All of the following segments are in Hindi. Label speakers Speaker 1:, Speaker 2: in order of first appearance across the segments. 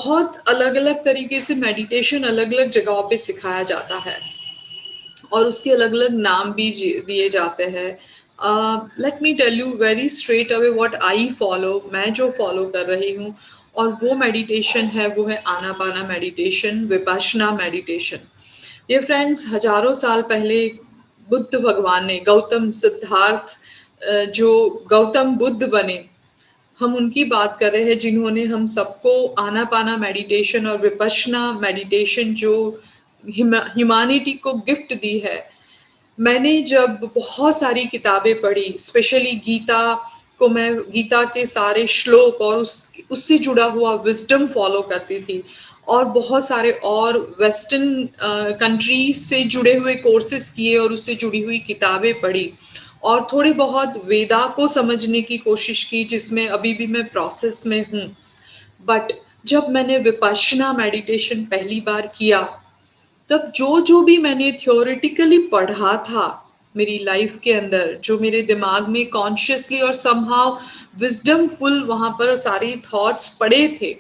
Speaker 1: बहुत अलग-अलग तरीके से मेडिटेशन अलग-अलग जगहों पे सिखाया जाता है और उसके अलग-अलग नाम भी दिए जाते हैं। Let me tell you very straight away what I follow, मैं जो फॉलो कर रही हूँ और वो मेडिटेशन है, वो है आनापाना मेडिटेशन, विपश्यना मेडिटेशन। ये फ्रेंड्स हजारों साल पहले बुद्ध भगवान ने, गौतम सिद्धार्थ जो गौतम बुद्ध बने, हम उनकी बात कर रहे हैं जिन्होंने हम सबको आनापाना मेडिटेशन और विपश्यना मेडिटेशन जो ह्यूमैनिटी को गिफ्ट दी है। मैंने जब बहुत सारी किताबें पढ़ी, स्पेशली गीता को, मैं गीता के सारे श्लोक और उससे जुड़ा हुआ विजडम फॉलो करती थी और बहुत सारे और वेस्टर्न कंट्री से जुड़े हुए कोर्सेज किए और उससे जुड़ी हुई किताबें पढ़ी और थोड़ी बहुत वेदा को समझने की कोशिश की, जिसमें अभी भी मैं प्रोसेस में हूँ। बट जब मैंने विपश्यना मेडिटेशन पहली बार किया, तब जो भी मैंने थ्योरेटिकली पढ़ा था मेरी लाइफ के अंदर, जो मेरे दिमाग में कॉन्शियसली और समहाउ विजडमफुल वहाँ पर सारे थॉट्स पड़े थे,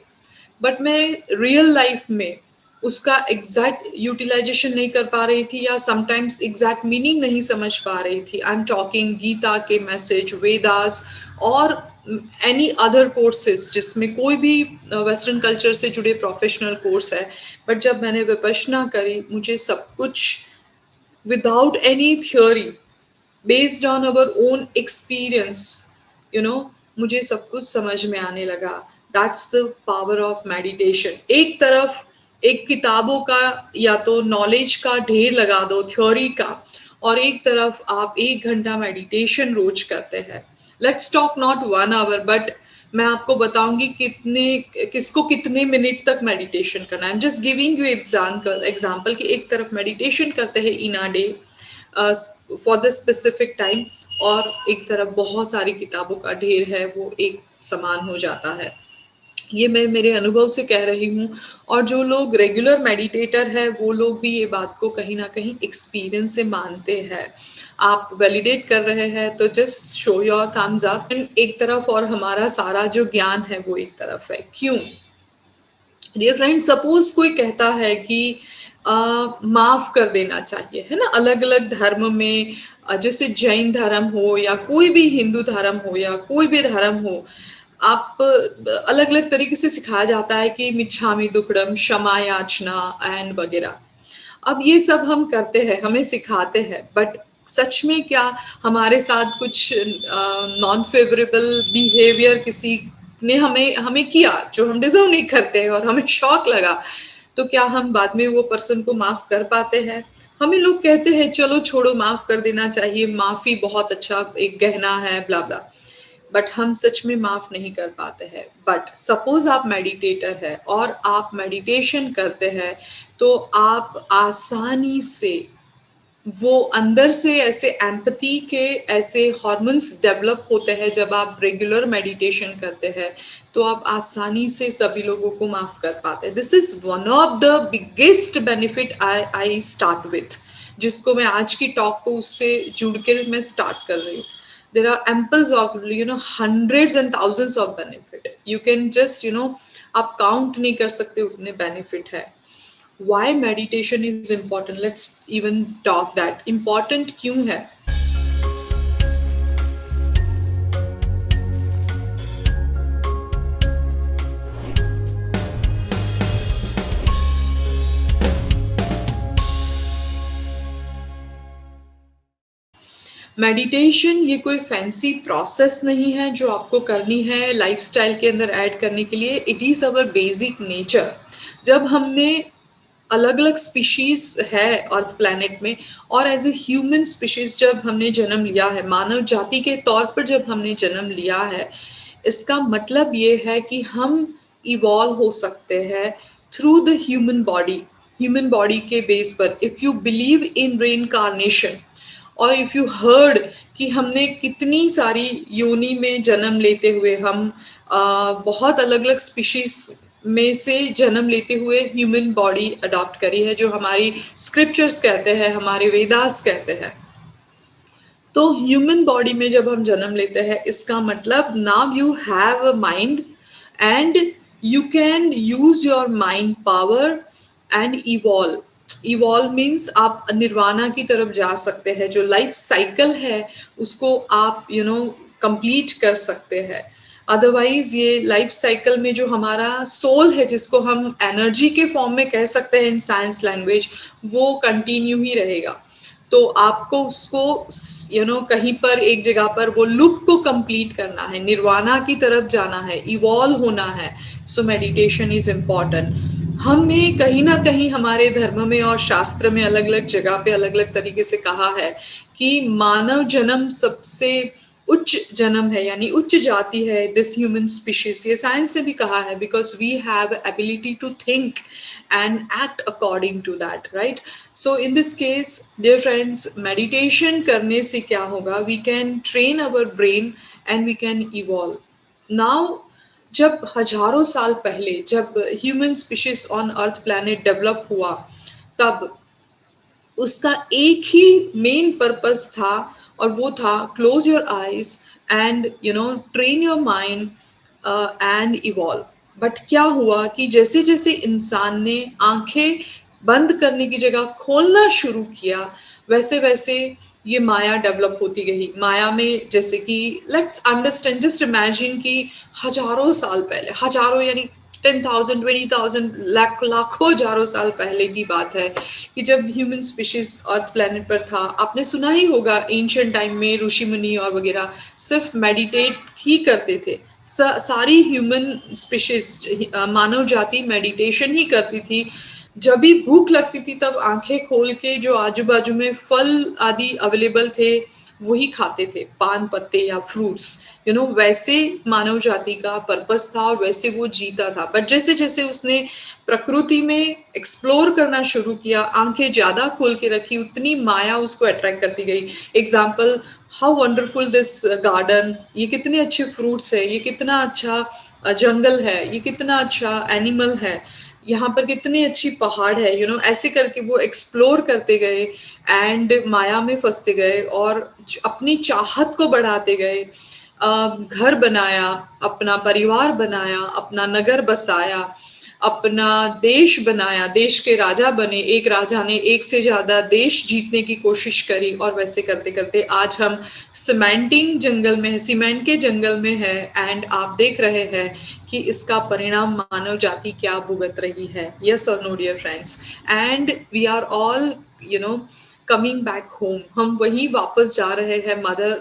Speaker 1: बट मैं रियल लाइफ में उसका एग्जैक्ट यूटिलाइजेशन नहीं कर पा रही थी या समटाइम्स एग्जैक्ट मीनिंग नहीं समझ पा रही थी। आई एम टॉकिंग गीता के मैसेज, वेदास और एनी अदर कोर्सेज जिसमें कोई भी वेस्टर्न कल्चर से जुड़े प्रोफेशनल कोर्स है। बट जब मैंने विपश्यना करी, मुझे सब कुछ without any theory, based on our own experience, you know, मुझे सब कुछ समझ में आने लगा। That's the power of meditation. एक तरफ एक किताबों का या तो नॉलेज का ढेर लगा दो, थ्योरी का, और एक तरफ आप 1 घंटा मेडिटेशन रोज करते हैं। Let's talk not 1 hour, but मैं आपको बताऊंगी किसको कितने मिनट तक मेडिटेशन करना है। I am just giving you example कि एक तरफ मेडिटेशन करते हैं in a day for the specific time, और एक तरफ बहुत सारी किताबों का ढेर है, वो एक समान हो जाता है। ये मैं मेरे अनुभव से कह रही हूँ, और जो लोग रेगुलर मेडिटेटर है वो लोग भी ये बात को कहीं ना कहीं एक्सपीरियंस से मानते हैं। आप वैलिडेट कर रहे हैं तो just show your thumbs up. एक तरफ और हमारा सारा जो ज्ञान है वो एक तरफ है। क्यों? डियर फ्रेंड, सपोज कोई कहता है कि माफ कर देना चाहिए, है ना, अलग अलग धर्म में, जैसे जैन धर्म हो या कोई भी हिंदू धर्म हो या कोई भी धर्म हो, आप अलग अलग तरीके से सिखाया जाता है कि मिच्छामि दुक्कडम, क्षमा याचना एंड वगैरह। अब ये सब हम करते हैं, हमें सिखाते हैं, बट सच में क्या हमारे साथ कुछ नॉन फेवरेबल बिहेवियर किसी ने हमें हमें किया जो हम डिजर्व नहीं करते हैं और हमें शॉक लगा, तो क्या हम बाद में वो पर्सन को माफ कर पाते हैं? हमें लोग कहते हैं चलो छोड़ो, माफ कर देना चाहिए, माफी बहुत अच्छा एक गहना है, ब्ला ब्ला, बट हम सच में माफ नहीं कर पाते हैं। बट सपोज आप मेडिटेटर है और आप मेडिटेशन करते हैं, तो आप आसानी से वो अंदर से ऐसे एम्पैथी के ऐसे हार्मोन्स डेवलप होते हैं जब आप रेगुलर मेडिटेशन करते हैं, तो आप आसानी से सभी लोगों को माफ कर पाते हैं। This is one of the biggest benefit I start with, जिसको मैं आज की टॉक को उससे जुड़ के मैं स्टार्ट कर रही हूँ। there are amples of, hundreds and thousands of benefit. You can just, आप काउंट नहीं कर सकते उतने बेनिफिट है। why meditation is important, let's even talk that important क्यों है। मेडिटेशन ये कोई फैंसी प्रोसेस नहीं है जो आपको करनी है लाइफस्टाइल के अंदर ऐड करने के लिए। It is our basic nature. जब हमने अलग अलग स्पीशीज है अर्थ प्लैनेट में, और एज ए ह्यूमन स्पीशीज जब हमने जन्म लिया है, मानव जाति के तौर पर जब हमने जन्म लिया है, इसका मतलब ये है कि हम इवॉल्व हो सकते हैं थ्रू द ह्यूमन बॉडी के बेस पर। इफ़ यू बिलीव इन रेनकार्नेशन, और इफ़ यू हर्ड कि हमने कितनी सारी योनि में जन्म लेते हुए हम बहुत अलग अलग स्पीशीज में से जन्म लेते हुए ह्यूमन बॉडी अडॉप्ट करी है, जो हमारी स्क्रिप्चर्स कहते हैं, हमारे वेदास कहते हैं। तो ह्यूमन बॉडी में जब हम जन्म लेते हैं, इसका मतलब now you have a mind and You can use your mind power and evolve. Evolve means आप निर्वाणा की तरफ जा सकते हैं, जो लाइफ साइकिल है उसको आप कंप्लीट कर सकते हैं। अदरवाइज ये लाइफ साइकिल में जो हमारा सोल है, जिसको हम एनर्जी के फॉर्म में कह सकते हैं इन साइंस लैंग्वेज, वो कंटिन्यू ही रहेगा। तो आपको उसको कहीं पर एक जगह पर वो लूप को कंप्लीट करना है, निर्वाणा की तरफ जाना है, इवॉल्व होना है। So meditation is important. हमें कहीं ना कहीं हमारे धर्म में और शास्त्र में अलग अलग जगह पे अलग अलग तरीके से कहा है कि मानव जन्म सबसे उच्च जन्म है, यानी उच्च जाति है दिस ह्यूमन स्पीशीज। ये साइंस से भी कहा है, because we have ability to think and act according to that, right. So in this case dear friends, meditation करने से क्या होगा, we can train our brain and we can evolve. Now जब हजारों साल पहले जब human species on earth planet develop हुआ, तब उसका एक ही मेन पर्पस था, और वो था close your eyes and train your mind and evolve. But क्या हुआ कि जैसे जैसे इंसान ने आंखें बंद करने की जगह खोलना शुरू किया, वैसे वैसे ये माया डेवलप होती गई। माया में जैसे कि लेट्स अंडरस्टैंड, जस्ट इमेजिन कि हजारों साल पहले, हजारों यानी 10,000 20,000 लाखों हजारों साल पहले की बात है कि जब ह्यूमन स्पीशीज अर्थ प्लेनेट पर था। आपने सुना ही होगा एंशियंट टाइम में ऋषि मुनि और वगैरह सिर्फ मेडिटेट ही करते थे। सारी ह्यूमन स्पीशीज, मानव जाति मेडिटेशन ही करती थी। जब भी भूख लगती थी तब आंखें खोल के जो आजू बाजू में फल आदि अवेलेबल थे वही खाते थे, पान पत्ते या फ्रूट्स। वैसे मानव जाति का पर्पस था और वैसे वो जीता था। बट जैसे जैसे उसने प्रकृति में एक्सप्लोर करना शुरू किया, आंखें ज्यादा खोल के रखी, उतनी माया उसको अट्रैक्ट करती गई। Example, how wonderful this garden, ये कितने अच्छे फ्रूट्स है, ये कितना अच्छा जंगल है, ये कितना अच्छा एनिमल है, यहाँ पर कितनी अच्छी पहाड़ है। ऐसे करके वो एक्सप्लोर करते गए एंड माया में फंसते गए और अपनी चाहत को बढ़ाते गए। घर बनाया, अपना परिवार बनाया, अपना नगर बसाया, अपना देश बनाया, देश के राजा बने, एक राजा ने एक से ज्यादा देश जीतने की कोशिश करी, और वैसे करते करते आज हम सीमेंटिंग जंगल में है, सीमेंट के जंगल में है। एंड आप देख रहे हैं कि इसका परिणाम मानव जाति क्या भुगत रही है। यस और no dear friends, and we are all coming back home. हम वही वापस जा रहे हैं मदर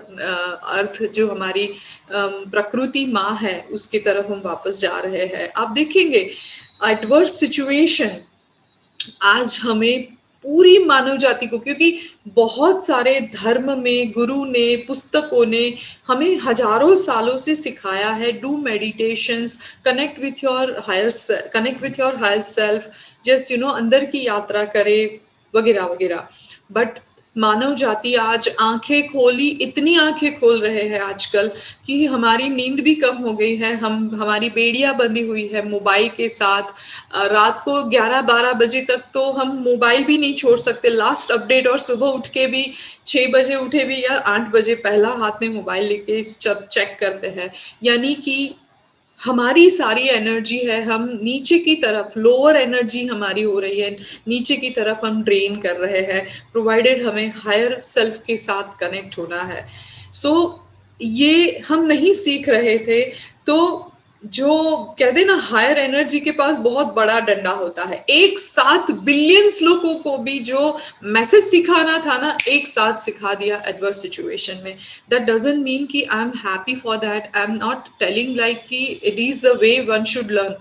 Speaker 1: अर्थ, जो हमारी प्रकृति माँ है, उसकी तरफ हम वापस जा रहे हैं। आप देखेंगे एडवर्स सिचुएशन आज हमें पूरी मानव जाति को, क्योंकि बहुत सारे धर्म में गुरु ने, पुस्तकों ने हमें हजारों सालों से सिखाया है, do meditations, connect with your higher self, just अंदर की यात्रा करे, वगैरह वगैरह। बट मानव जाति आज आंखें खोली, इतनी आंखें खोल रहे हैं आजकल कि हमारी नींद भी कम हो गई है। हमारी बेड़ियां बंधी हुई है मोबाइल के साथ। रात को 11-12 बजे तक तो हम मोबाइल भी नहीं छोड़ सकते, लास्ट अपडेट। और सुबह उठ के भी 6 बजे उठे भी या 8 बजे पहला हाथ में मोबाइल लेके चेक करते हैं। यानी कि हमारी सारी एनर्जी है, हम नीचे की तरफ, लोअर एनर्जी हमारी हो रही है, नीचे की तरफ हम ड्रेन कर रहे हैं, प्रोवाइडेड हमें हायर सेल्फ के साथ कनेक्ट होना है। सो ये हम नहीं सीख रहे थे। तो जो कहते ना, हायर एनर्जी के पास बहुत बड़ा डंडा होता है, एक साथ बिलियंस लोगों को भी जो मैसेज सिखाना था ना, एक साथ सिखा दिया एडवर्स सिचुएशन में। that doesn't mean कि I'm happy for that, I'm not telling like कि it is the way one should learn।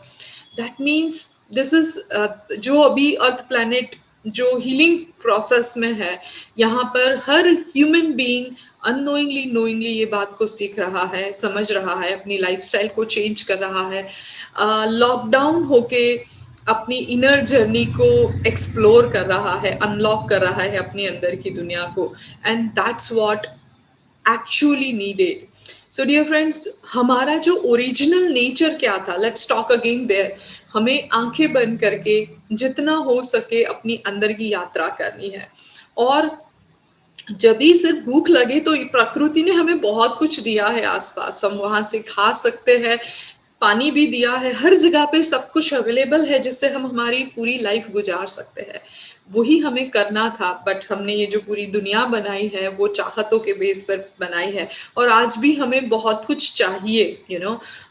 Speaker 1: that means this is जो अभी अर्थ प्लैनेट जो हीलिंग प्रोसेस में है, यहाँ पर हर ह्यूमन बीइंग अननोइंगली नोइंगली ये बात को सीख रहा है, समझ रहा है, अपनी लाइफस्टाइल को चेंज कर रहा है, लॉकडाउन होके अपनी इनर जर्नी को एक्सप्लोर कर रहा है, अनलॉक कर रहा है अपने अंदर की दुनिया को। And that's what actually needed. So dear friends, हमारा जो ओरिजिनल नेचर क्या था, लेट्स टॉक अगेन देयर। हमें आंखें बंद करके जितना हो सके अपनी अंदर की यात्रा करनी है। और जब भी सिर्फ भूख लगे तो प्रकृति ने हमें बहुत कुछ दिया है आसपास, हम वहां से खा सकते हैं। पानी भी दिया है, हर जगह पे सब कुछ अवेलेबल है जिससे हम हमारी पूरी लाइफ गुजार सकते हैं। वही हमें करना था, बट हमने ये जो पूरी दुनिया बनाई है वो चाहतों के बेस पर बनाई है। और आज भी हमें बहुत कुछ चाहिए,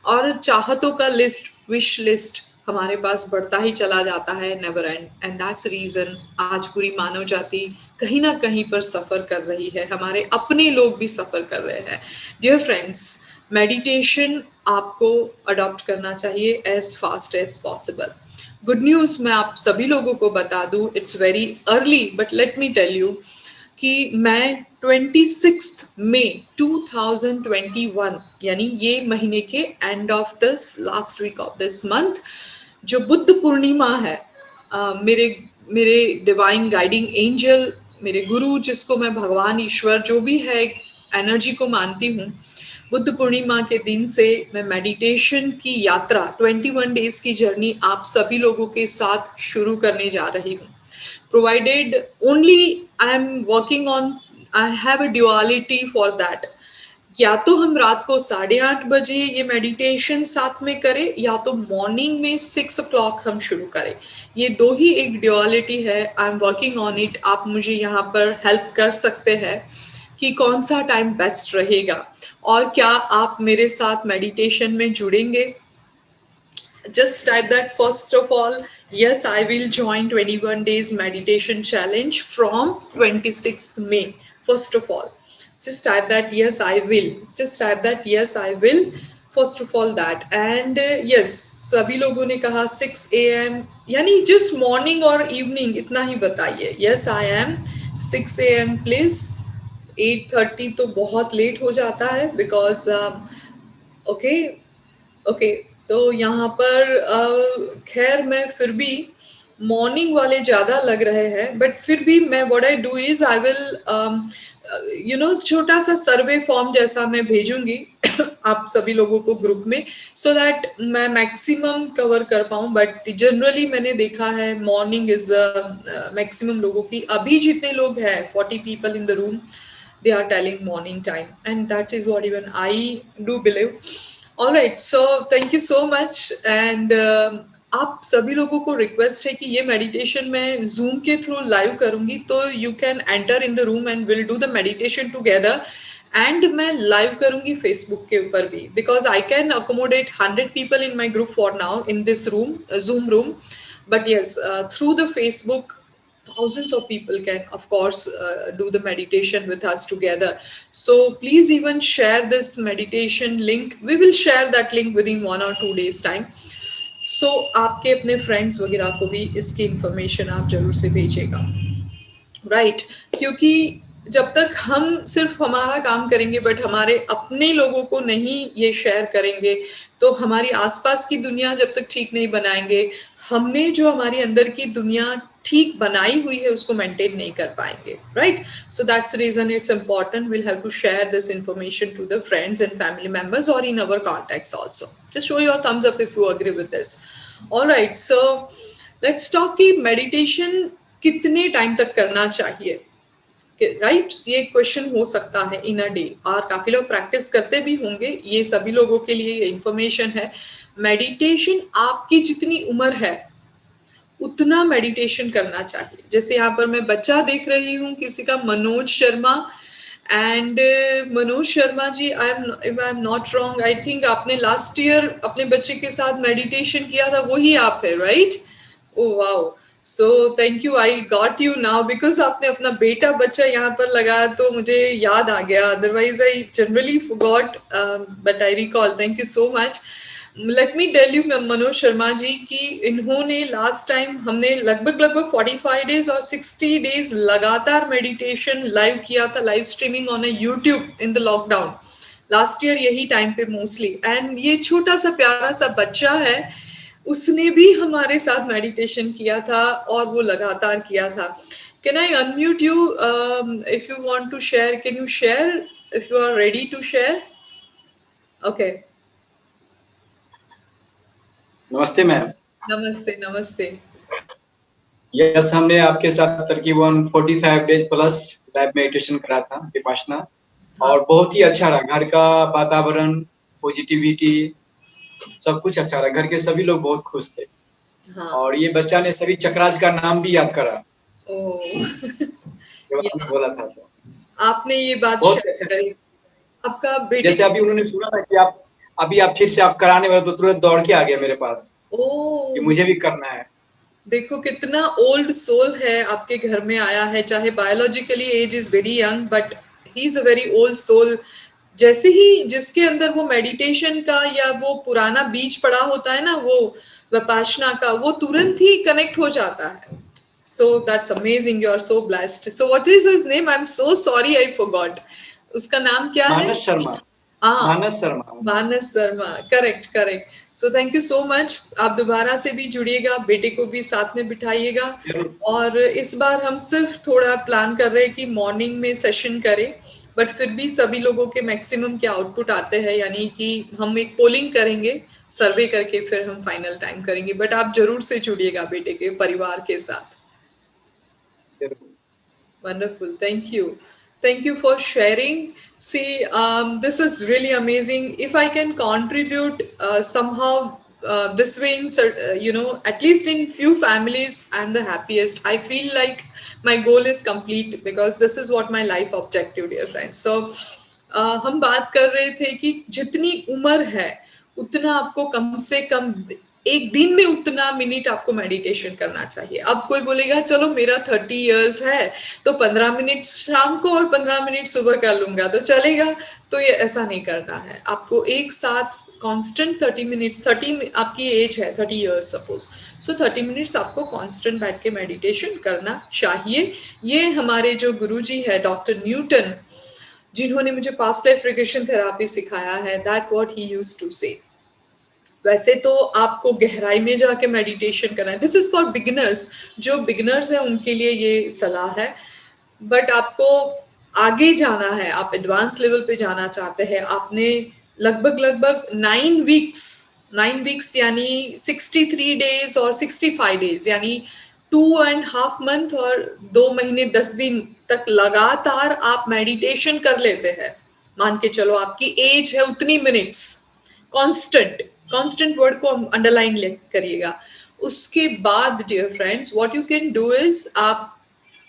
Speaker 1: और चाहतों का लिस्ट, विश लिस्ट हमारे पास बढ़ता ही चला जाता है, never end. And that's reason आज पूरी मानव जाति कहीं ना कहीं पर सफर कर रही है, हमारे अपने लोग भी सफर कर रहे हैं। डियर फ्रेंड्स, मेडिटेशन आपको अडॉप्ट करना चाहिए as fast as possible. Good news मैं आप सभी लोगों को बता दूं, it's very early but let me tell you कि मैं 26 मई 2021 यानी ये महीने के end of this last week of this month, जो बुद्ध पूर्णिमा है, मेरे मेरे डिवाइन गाइडिंग एंजल, मेरे गुरु, जिसको मैं भगवान ईश्वर जो भी है एनर्जी को मानती हूँ, बुद्ध पूर्णिमा के दिन से मैं मेडिटेशन की यात्रा 21 डेज की जर्नी आप सभी लोगों के साथ शुरू करने जा रही हूँ। Provided only I am working on, I have a duality for that. या तो हम रात को 8:30 बजे ये मेडिटेशन साथ में करें, या तो मॉर्निंग में 6 o'clock हम शुरू करें। ये दो ही एक ड्युअलिटी है, I am working on it. आप मुझे यहाँ पर हेल्प कर सकते हैं कि कौन सा टाइम बेस्ट रहेगा, और क्या आप मेरे साथ मेडिटेशन में जुड़ेंगे। Just type that first of all, yes, I will join 21 days meditation challenge from 26th May. First of all, just type that yes, I will. Just type that yes, I will. First of all that, and yes, सभी लोगों ने कहा 6 AM, यानी just morning और evening इतना ही बताइए। Yes, I am 6 AM please। 8:30 तो बहुत लेट हो जाता है, बिकॉज ओके ओके, तो यहाँ पर खैर मैं फिर भी मॉर्निंग वाले ज़्यादा लग रहे हैं, बट फिर भी मैं what I do is I will छोटा सा सर्वे फॉर्म जैसा मैं भेजूंगी आप सभी लोगों को ग्रुप में, सो दैट मैं मैक्सिमम कवर कर पाऊँ। बट जनरली मैंने देखा है मॉर्निंग इज मैक्सिमम लोगों की, अभी जितने लोग हैं 40 people in the room, they are telling morning time, and that is what even I do believe. All right, so thank you so much, and आप सभी लोगों को रिक्वेस्ट है कि ये मेडिटेशन मैं जूम के थ्रू लाइव करूंगी, तो you can enter in the room and will do the meditation together. And मैं लाइव करूंगी फेसबुक के ऊपर भी, because I can accommodate 100 people in my group for now in this room, zoom room, but yes, through the Facebook thousands of people can of course do the meditation with us together. So please even share this meditation link, we will share that link within 1 or 2 days time, so आपके अपने फ्रेंड्स वगैरह को भी इसकी इंफॉर्मेशन आप जरूर से भेजिएगा, राइट? क्योंकि जब तक हम सिर्फ हमारा काम करेंगे बट हमारे अपने लोगों को नहीं ये शेयर करेंगे, तो हमारी आसपास की दुनिया जब तक ठीक नहीं बनाएंगे, हमने जो हमारी अंदर की दुनिया ठीक बनाई हुई है उसको मेंटेन नहीं कर पाएंगे, right? So that's reason it's important, will have to share this information to the friends and family members और in our contacts also. Just show your thumbs up if you agree with this. Alright, so let's talk कि मेडिटेशन कितने टाइम तक करना चाहिए, राइट? ये क्वेश्चन हो सकता है इन अ डे, और काफी लोग प्रैक्टिस करते भी होंगे, ये सभी लोगों के लिए इंफॉर्मेशन है। मेडिटेशन आपकी जितनी उम्र है उतना मेडिटेशन करना चाहिए। जैसे यहाँ पर मैं बच्चा देख रही हूँ किसी का, Manoj Sharma, and Manoj Sharma ji, I am not wrong, I think आपने लास्ट ईयर अपने बच्चे के साथ मेडिटेशन किया था, वही आप है, right? Oh wow, so thank you, I got you now, because आपने अपना बेटा बच्चा यहाँ पर लगाया तो मुझे याद आ गया, otherwise I generally forgot, but I recall. Thank you so much. Let me tell you Manoj Sharma ji कि इन्होंने लास्ट टाइम हमने लगभग 45 डेज और 60 डेज लगातार मेडिटेशन लाइव किया था, live streaming on YouTube in the lockdown last year, यही टाइम पे मोस्टली। एंड ये छोटा सा प्यारा सा बच्चा है, उसने भी हमारे साथ मेडिटेशन किया था और वो लगातार किया था। Can I unmute you if you want to share? Can you share if you are ready to share? Okay,
Speaker 2: नमस्ते मैम।
Speaker 1: नमस्ते नमस्ते।
Speaker 2: यस, हमने आपके साथ तकरीबन 45 डेज प्लस लाइव मेडिटेशन करा था विपासना, और बहुत ही अच्छा रहा। घर का वातावरण, पॉजिटिविटी, सब कुछ अच्छा रहा, घर के सभी लोग बहुत खुश थे।
Speaker 1: हाँ।
Speaker 2: और ये बच्चा ने सभी चक्राज का नाम भी याद करा
Speaker 1: ओह!
Speaker 2: जब
Speaker 1: या
Speaker 2: आपने बोला था तो।
Speaker 1: आपने ये बात
Speaker 2: बहुत
Speaker 1: शेयर
Speaker 2: अच्छा।
Speaker 1: करी। आपका बेटे
Speaker 2: जैसे अभी उन्होंने सुना ना कि आप अभी आप फिर से आप कराने वाले, तो तुरंत दौड़ के आ गया मेरे पास कि
Speaker 1: ओह!
Speaker 2: मुझे भी करना है।
Speaker 1: देखो कितना ओल्ड सोल है आपके घर में आया है, चाहे biologically age is very young but he is a very old soul. जैसे ही जिसके अंदर वो मेडिटेशन का या वो पुराना बीज पड़ा होता है ना, वो विपाशना का, वो तुरंत ही कनेक्ट हो जाता है। So that's amazing, you are so blessed. So what is his name? I am so sorry, I forgot. उसका नाम क्या है?
Speaker 2: मानस शर्मा।
Speaker 1: हाँ,
Speaker 2: Manas Sharma.
Speaker 1: Manas Sharma, correct correct. So thank you so much. आप दोबारा से भी जुड़िएगा, बेटे को भी साथ में बिठाइएगा।
Speaker 2: जरूर।
Speaker 1: और इस बार हम सिर्फ थोड़ा प्लान कर रहे हैं कि मॉर्निंग में सेशन करें, बट फिर भी सभी लोगों के मैक्सिमम के आउटपुट आते हैं, यानी कि हम एक पोलिंग करेंगे, सर्वे करके फिर हम फाइनल टाइम करेंगे। बट आप जरूर से जुड़िएगा बेटे के परिवार के साथ।
Speaker 2: जरूर।
Speaker 1: Wonderful. Thank you. Thank you for sharing. See, this is really amazing. If I can contribute somehow this way, at least in few families, I'm the happiest. I feel like my goal is complete because this is what my life objective, dear friends. So, हम बात कर रहे थे कि जितनी उम्र है उतना आपको कम से कम एक दिन में उतना मिनट आपको मेडिटेशन करना चाहिए। अब कोई बोलेगा चलो मेरा 30 इयर्स है तो 15 मिनट शाम को और 15 मिनट सुबह कर लूंगा तो चलेगा। तो ये ऐसा नहीं करना है, आपको एक साथ कांस्टेंट 30 मिनट्स, 30 आपकी एज है 30 इयर्स सपोज, सो 30 मिनट्स आपको कांस्टेंट बैठ के मेडिटेशन करना चाहिए। ये हमारे जो गुरुजी है डॉक्टर न्यूटन, जिन्होंने मुझे पास्ट लाइफ रिग्रेशन थेरापी सिखाया है, that what he used to say. वैसे तो आपको गहराई में जाके मेडिटेशन करना है, दिस इज फॉर बिगिनर्स। जो बिगिनर्स हैं उनके लिए ये सलाह है। बट आपको आगे जाना है, आप एडवांस लेवल पे जाना चाहते हैं, आपने लगभग लगभग 9 वीक्स, 9 वीक्स यानी 63 डेज और 65 डेज यानी 2.5 मंथ और 2 महीने 10 दिन तक लगातार आप मेडिटेशन कर लेते हैं। मान के चलो आपकी एज है उतनी मिनट्स, कांस्टेंट, कांस्टेंट वर्ड को अंडरलाइन करिएगा। उसके बाद dear friends what you can do is आप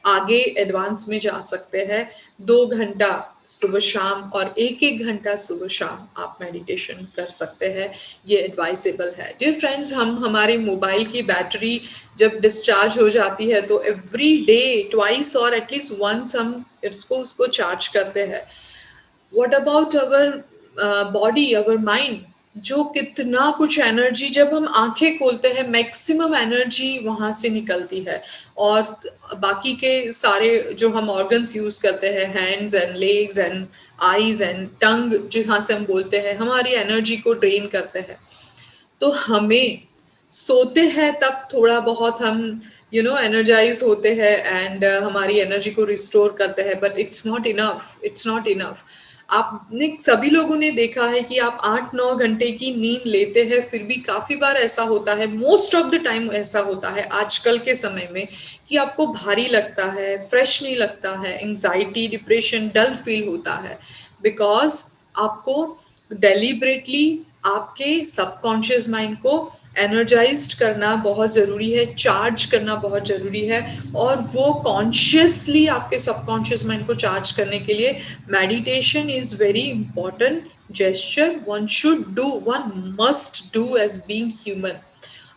Speaker 1: आगे एडवांस में जा सकते हैं। 2 घंटा सुबह शाम और 1-1 घंटा सुबह शाम आप मेडिटेशन कर सकते हैं, ये एडवाइसेबल है। डियर फ्रेंड्स, हम हमारे मोबाइल की बैटरी जब डिस्चार्ज हो जाती है तो एवरी डे ट्वाइस और एटलीस्ट वंस हम उसको चार्ज करते हैं। What about our body, our mind? जो कितना कुछ एनर्जी, जब हम आंखें खोलते हैं मैक्सिमम एनर्जी वहां से निकलती है। और बाकी के सारे जो हम ऑर्गन्स यूज करते हैं, hands and legs and eyes and tongue, जहाँ से हम बोलते हैं, हमारी एनर्जी को ड्रेन करते हैं। तो हमें सोते हैं तब थोड़ा बहुत हम एनर्जाइज होते हैं एंड हमारी एनर्जी को रिस्टोर करते हैं, but it's not enough, it's not enough. आपने सभी लोगों ने देखा है कि आप 8-9 घंटे की नींद लेते हैं, फिर भी काफी बार ऐसा होता है, मोस्ट ऑफ द टाइम ऐसा होता है आजकल के समय में, कि आपको भारी लगता है, फ्रेश नहीं लगता है, एंजाइटी, डिप्रेशन, डल फील होता है। बिकॉज आपको डेलिबरेटली आपके सबकॉन्शियस माइंड को एनर्जाइज्ड करना बहुत ज़रूरी है, चार्ज करना बहुत ज़रूरी है। और वो कॉन्शियसली आपके सबकॉन्शियस माइंड को चार्ज करने के लिए meditation is very important gesture, one should do, one must do as being human.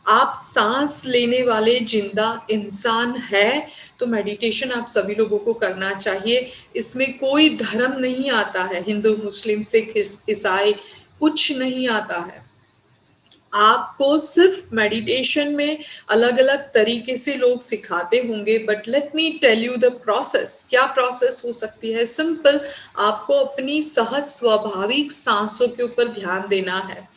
Speaker 1: आप सांस लेने वाले जिंदा इंसान है, तो मेडिटेशन आप सभी लोगों को करना चाहिए। इसमें कोई धर्म नहीं आता है, हिंदू, मुस्लिम, सिख, ईसाई, कुछ नहीं आता है। आपको सिर्फ मेडिटेशन में अलग अलग तरीके से लोग सिखाते होंगे, but let me tell you the process. क्या प्रोसेस हो सकती है? सिंपल, आपको अपनी सहज स्वाभाविक सांसों के ऊपर ध्यान देना है।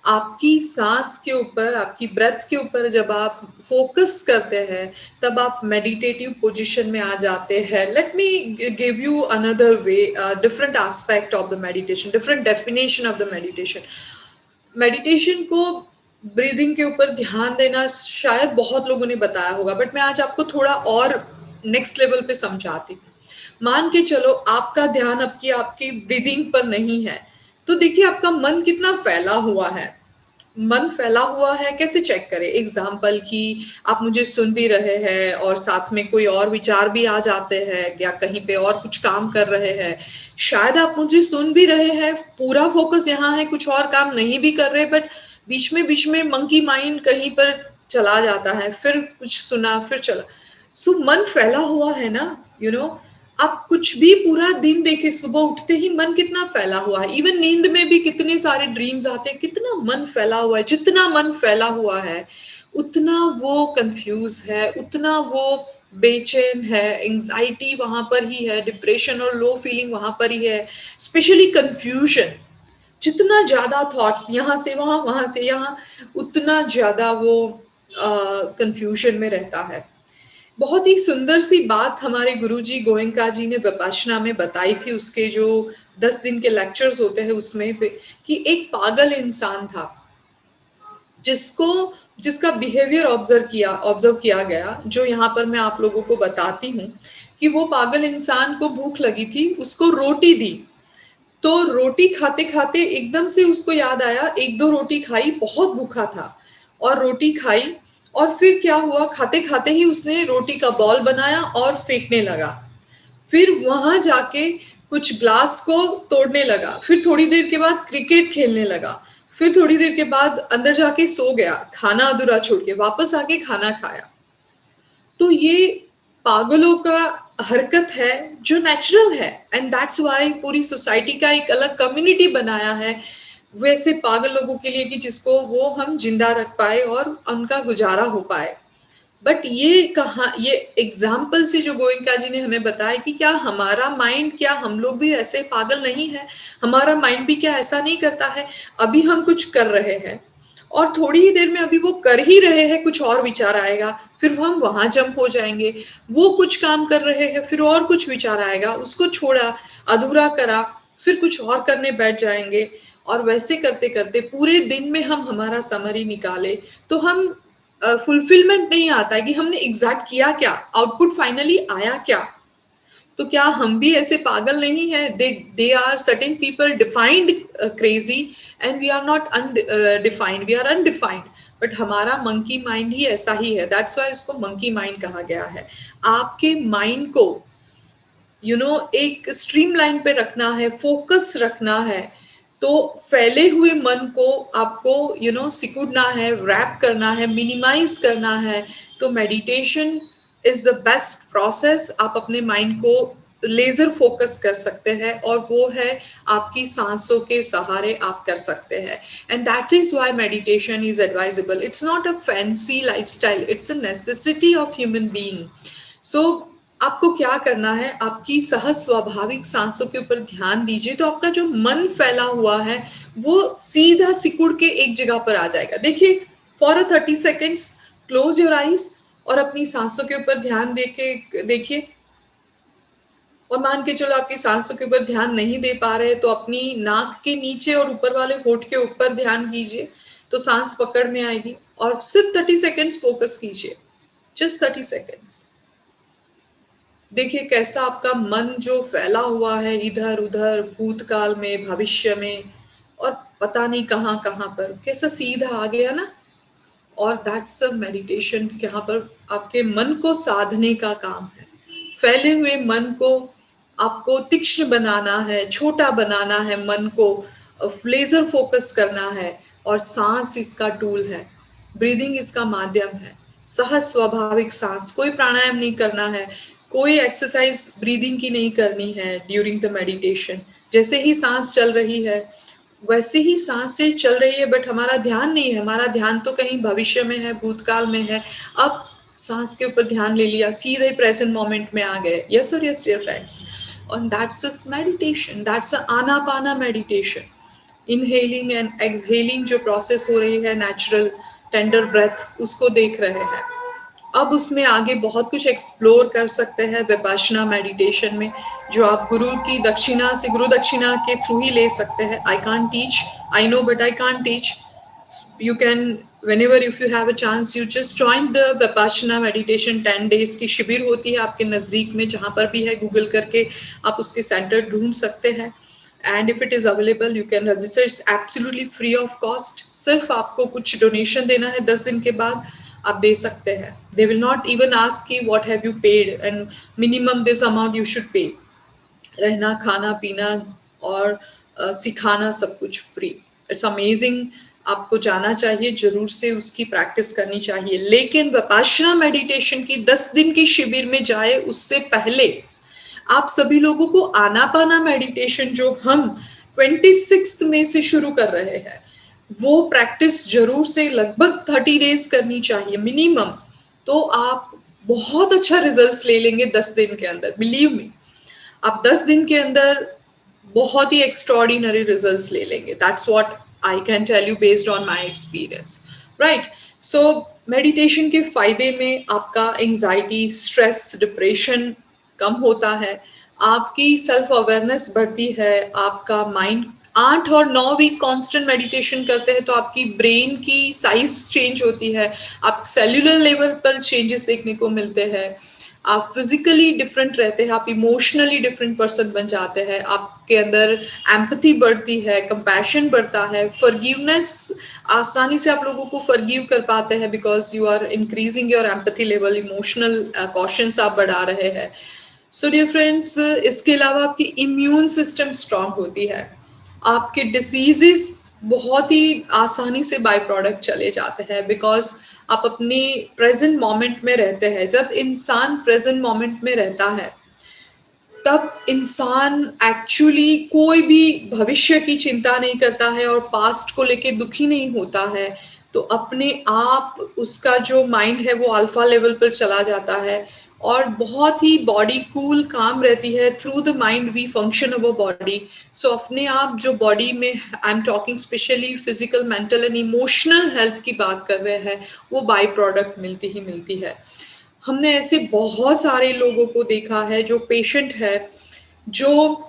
Speaker 1: आपकी सांस के ऊपर, आपकी ब्रेथ के ऊपर जब आप फोकस करते हैं तब आप मेडिटेटिव पोजीशन में आ जाते हैं। Let me give you another way, different aspect of the meditation, different definition of the meditation. Meditation को ब्रीदिंग के ऊपर ध्यान देना शायद बहुत लोगों ने बताया होगा, बट मैं आज आपको थोड़ा और नेक्स्ट लेवल पे समझाती हूँ। मान के चलो आपका ध्यान आपकी आपकी ब्रीदिंग पर नहीं है, तो देखिए आपका मन कितना फैला हुआ है। मन फैला हुआ है कैसे चेक करें? एग्जाम्पल कि आप मुझे सुन भी रहे हैं और साथ में कोई और विचार भी आ जाते हैं या कहीं पे और कुछ काम कर रहे हैं, शायद आप मुझे सुन भी रहे हैं, पूरा फोकस यहाँ है, कुछ और काम नहीं भी कर रहे, बट बीच में मंकी माइंड कहीं पर चला जाता है, फिर कुछ सुना फिर चला। सो मन फैला हुआ है ना, यू नो। आप कुछ भी पूरा दिन देखे, सुबह उठते ही मन कितना फैला हुआ है, इवन नींद में भी कितने सारे ड्रीम्स आते हैं, कितना मन फैला हुआ है। जितना मन फैला हुआ है उतना वो कंफ्यूज है, उतना वो बेचैन है, एंजाइटी वहां पर ही है, डिप्रेशन और लो फीलिंग वहां पर ही है, स्पेशली कंफ्यूजन। जितना ज्यादा थॉट्स यहाँ से वहां से यहाँ, उतना ज्यादा वो कंफ्यूजन में रहता है। बहुत ही सुंदर सी बात हमारे गुरुजी गोयंका जी ने विपश्यना में बताई थी, उसके जो 10 दिन के लेक्चर्स होते हैं उसमें पे, कि एक पागल इंसान था जिसको जिसका बिहेवियर ऑब्जर्व किया गया, जो यहाँ पर मैं आप लोगों को बताती हूँ कि वो पागल इंसान को भूख लगी थी, उसको रोटी दी, तो रोटी खाते खाते एकदम से उसको याद आया, एक दो रोटी खाई, बहुत भूखा था और रोटी खाई, और फिर क्या हुआ, खाते खाते ही उसने रोटी का बॉल बनाया और फेंकने लगा। फिर वहां जाके कुछ ग्लास को तोड़ने लगा, फिर थोड़ी देर के बाद क्रिकेट खेलने लगा, फिर थोड़ी देर के बाद अंदर जाके सो गया, खाना अधूरा छोड़ के वापस आके खाना खाया। तो ये पागलों का हरकत है जो नेचुरल है, एंड दैट्स वाई पूरी सोसाइटी का एक अलग कम्युनिटी बनाया है वैसे पागल लोगों के लिए, कि जिसको वो हम जिंदा रख पाए और उनका गुजारा हो पाए। बट ये एग्जाम्पल से जो गोयंका जी ने हमें बताया कि क्या हमारा माइंड, क्या हम लोग भी ऐसे पागल नहीं है, हमारा माइंड भी क्या ऐसा नहीं करता है? अभी हम कुछ कर रहे हैं और थोड़ी ही देर में अभी वो कर ही रहे हैं, कुछ और विचार आएगा, फिर हम वहां जंप हो जाएंगे। वो कुछ काम कर रहे हैं, फिर और कुछ विचार आएगा, उसको छोड़ा, अधूरा करा, फिर कुछ और करने बैठ जाएंगे। और वैसे करते करते पूरे दिन में हम हमारा समरी निकाले तो हम फुलफिलमेंट नहीं आता है कि हमने एग्जैक्ट किया क्या, आउटपुट फाइनली आया क्या। तो क्या हम भी ऐसे पागल नहीं है? They are certain people defined crazy and we are not undefined, we are undefined, but हमारा मंकी माइंड ही ऐसा ही है। दैट्स वाई इसको मंकी माइंड कहा गया है। आपके माइंड को एक स्ट्रीमलाइन पे रखना है, फोकस रखना है, तो फैले हुए मन को आपको सिकुड़ना है, रैप करना है, मिनिमाइज करना है। तो meditation is the best process. आप अपने माइंड को लेजर फोकस कर सकते हैं और वो है आपकी सांसों के सहारे आप कर सकते हैं। And that is why meditation is advisable. It's not a fancy lifestyle, it's a necessity of human being. So आपको क्या करना है, आपकी सहज स्वाभाविक सांसों के ऊपर ध्यान दीजिए, तो आपका जो मन फैला हुआ है वो सीधा सिकुड़ के एक जगह पर आ जाएगा। देखिए, for a 30 seconds close your eyes और अपनी सांसों के ऊपर ध्यान देखिए। और मान के चलो आपकी सांसों के ऊपर ध्यान नहीं दे पा रहे, तो अपनी नाक के नीचे और ऊपर वाले होठ के ऊपर ध्यान कीजिए, तो सांस पकड़ में आएगी। और सिर्फ 30 सेकेंड्स फोकस कीजिए, जस्ट 30 सेकेंड्स। देखिए कैसा आपका मन जो फैला हुआ है इधर उधर, भूतकाल में, भविष्य में, और पता नहीं कहाँ कहाँ पर, कैसा सीधा आ गया ना। और दैट्स अ मेडिटेशन, यहाँ पर आपके मन को साधने का काम है। फैले हुए मन को आपको तीक्ष्ण बनाना है, छोटा बनाना है, मन को लेजर फोकस करना है। और सांस इसका टूल है, ब्रीदिंग इसका माध्यम है। सहज स्वाभाविक सांस, कोई प्राणायाम नहीं करना है, कोई एक्सरसाइज ब्रीदिंग की नहीं करनी है ड्यूरिंग द मेडिटेशन। जैसे ही सांस चल रही है वैसे ही सांसें चल रही है, बट हमारा ध्यान नहीं है, हमारा ध्यान तो कहीं भविष्य में है, भूतकाल में है। अब सांस के ऊपर ध्यान ले लिया, सीधे प्रेजेंट मोमेंट में आ गए। यस और yes dear friends, and that's a meditation, that's a Anapana meditation. Inhaling and exhaling जो प्रोसेस हो रही है, नेचुरल टेंडर ब्रेथ, उसको देख रहे हैं। अब उसमें आगे बहुत कुछ एक्सप्लोर कर सकते हैं विपश्यना मेडिटेशन में, जो आप गुरु की दक्षिणा से, गुरु दक्षिणा के थ्रू ही ले सकते हैं। I can't teach, I know, but I can't teach. You can, whenever if you have a chance, you just join the Vipassana meditation 10 days की शिविर होती है आपके नज़दीक में, जहाँ पर भी है गूगल करके आप उसके सेंटर ढूंढ सकते हैं। And if it is available you can register, it's absolutely free of cost. सिर्फ आपको कुछ डोनेशन देना है, 10 दिन के बाद आप दे सकते हैं। They will not even ask कि what have you paid and minimum this amount you should pay. रहना, खाना पीना और सिखाना सब कुछ फ्री। इट्स अमेजिंग, आपको जाना चाहिए, जरूर से उसकी प्रैक्टिस करनी चाहिए। लेकिन विपश्यना मेडिटेशन की 10 दिन की शिविर में जाए उससे पहले आप सभी लोगों को आनापाना मेडिटेशन जो हम 26 में से शुरू कर रहे हैं वो प्रैक्टिस जरूर से लगभग 30 डेज करनी चाहिए मिनिमम। तो आप बहुत अच्छा रिजल्ट्स ले लेंगे 10 दिन के अंदर, बिलीव मी। आप 10 दिन के अंदर बहुत ही एक्स्ट्रॉर्डिनरी रिजल्ट्स ले लेंगे। That's what I can tell you based on my experience, right. So meditation के फायदे में आपका एंजाइटी, स्ट्रेस, डिप्रेशन कम होता है, आपकी सेल्फ अवेयरनेस बढ़ती है, आपका माइंड 8 और 9 वीक कांस्टेंट मेडिटेशन करते हैं तो आपकी ब्रेन की साइज चेंज होती है, आप सेल्यूलर लेवल पर चेंजेस देखने को मिलते हैं, आप फिजिकली डिफरेंट रहते हैं, आप इमोशनली डिफरेंट पर्सन बन जाते हैं, आपके अंदर एम्पैथी बढ़ती है, कंपैशन बढ़ता है, फॉरगिवनेस, आसानी से आप लोगों को फॉरगिव कर पाते हैं because you are increasing your empathy level, emotional conscience आप बढ़ा रहे हैं। सो डियर फ्रेंड्स, इसके अलावा आपकी इम्यून सिस्टम स्ट्रांग होती है, आपके डिसीजेस बहुत ही आसानी से बाय प्रोडक्ट चले जाते हैं बिकॉज आप अपने प्रेजेंट मोमेंट में रहते हैं। जब इंसान प्रेजेंट मोमेंट में रहता है तब इंसान एक्चुअली कोई भी भविष्य की चिंता नहीं करता है और पास्ट को लेके दुखी नहीं होता है। तो अपने आप उसका जो माइंड है वो अल्फा लेवल पर चला जाता है और बहुत ही बॉडी कूल काम रहती है। Through the mind we function our body. So अपने आप जो बॉडी में, I am talking specially physical, mental and emotional health की बात कर रहे हैं, वो बाई प्रोडक्ट मिलती ही मिलती है। हमने ऐसे बहुत सारे लोगों को देखा है जो पेशेंट है जो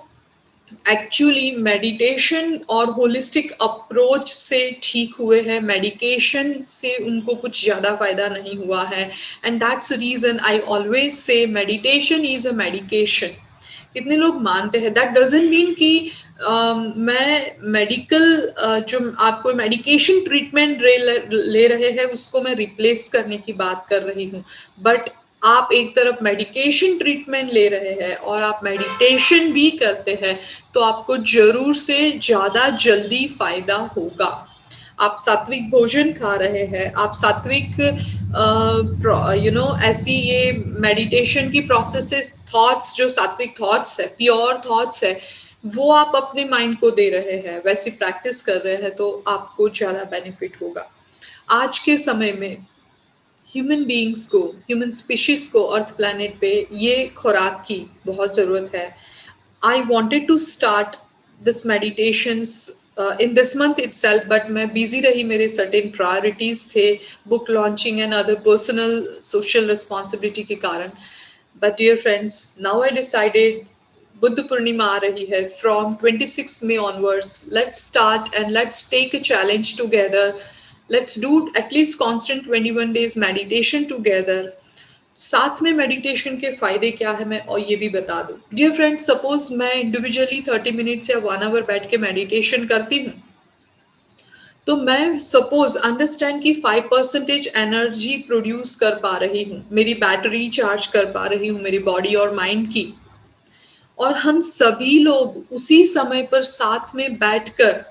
Speaker 1: एक्चुअली मेडिटेशन और होलिस्टिक अप्रोच से ठीक हुए हैं, मेडिकेशन से उनको कुछ ज़्यादा फायदा नहीं हुआ है। And that's reason I always say meditation is a medication. कितने लोग मानते हैं, दैट डजंट मीन कि मैं मेडिकल जो आपको मेडिकेशन ट्रीटमेंट ले रहे हैं उसको मैं रिप्लेस करने की बात कर रही हूँ। बट आप एक तरफ मेडिकेशन ट्रीटमेंट ले रहे हैं और आप मेडिटेशन भी करते हैं तो आपको जरूर से ज़्यादा जल्दी फायदा होगा। आप सात्विक भोजन खा रहे हैं, आप सात्विक ऐसी ये मेडिटेशन की प्रोसेसेस, थॉट्स, जो सात्विक थॉट्स है, प्योर थॉट्स है, वो आप अपने माइंड को दे रहे हैं, वैसी प्रैक्टिस कर रहे हैं तो आपको ज़्यादा बेनिफिट होगा। आज के समय में ह्यूमन बीइंग्स को, ह्यूमन स्पीशीज को अर्थ प्लैनेट पे ये खुराक की बहुत ज़रूरत है। I wanted to start this meditations in this month itself, but मैं बिजी रही, मेरे सर्टेन प्रायोरिटीज थे, book launching and other personal social responsibility के कारण। But dear friends, now I decided, Buddha Purnima आ रही है, from 26 May onwards, let's start and let's take a challenge together. Let's do at least constant 21 days meditation together. साथ में मेडिटेशन के फायदे क्या है मैं और ये भी बता दूं। डियर फ्रेंड्स, सपोज मैं इंडिविजुअली 30 मिनट्स या 1 hour बैठ के मेडिटेशन करती हूँ तो मैं सपोज अंडरस्टैंड कि 5% एनर्जी प्रोड्यूस कर पा रही हूँ, मेरी बैटरी चार्ज कर पा रही हूँ मेरी बॉडी और माइंड की। और हम सभी लोग उसी समय पर साथ में बैठकर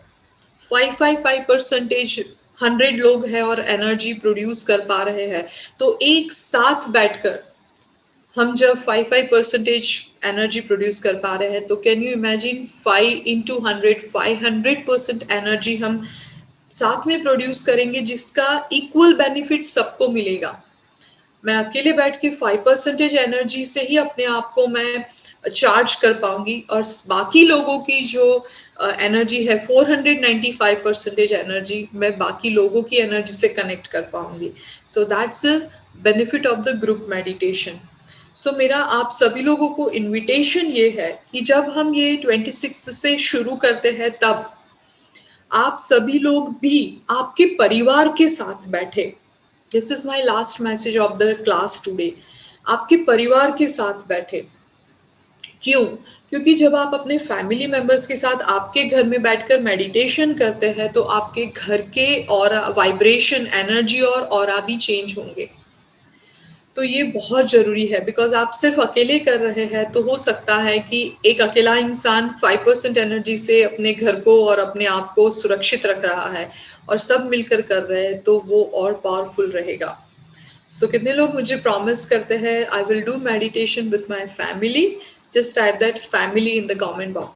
Speaker 1: 5 100 लोग हैं और एनर्जी प्रोड्यूस कर पा रहे हैं। तो एक साथ बैठकर हम जब 5% एनर्जी प्रोड्यूस कर पा रहे हैं तो can you imagine 5 into 100 500% energy हम साथ में प्रोड्यूस करेंगे जिसका इक्वल बेनिफिट सबको मिलेगा। मैं अकेले बैठ के 5% एनर्जी से ही अपने आप को मैं चार्ज कर पाऊंगी और बाकी लोगों की जो एनर्जी है 495% एनर्जी मैं बाकी लोगों की एनर्जी से कनेक्ट कर पाऊंगी। So that's benefit of the group meditation. So मेरा आप सभी लोगों को इनविटेशन ये है कि जब हम ये 26 से शुरू करते हैं तब आप सभी लोग भी आपके परिवार के साथ बैठे। This is my last message of the class today. आपके परिवार के साथ बैठे क्यों? क्योंकि जब आप अपने फैमिली मेंबर्स के साथ आपके घर में बैठकर मेडिटेशन करते हैं, तो आपके घर के ऑरा, वाइब्रेशन, एनर्जी और ऑरा भी चेंज होंगे। तो ये बहुत ज़रूरी है, बिकॉज़ आप सिर्फ़ अकेले कर रहे हैं, तो हो सकता है कि एक अकेला इंसान 5% एनर्जी से अपने घर को और अपने आप को सुरक्षित रख रहा है, और सब मिलकर कर रहे हैं, तो वो और पावरफुल रहेगा। सो कितने लोग मुझे प्रॉमिस करते हैं, I will do meditation with my family? Just type that family in the comment box.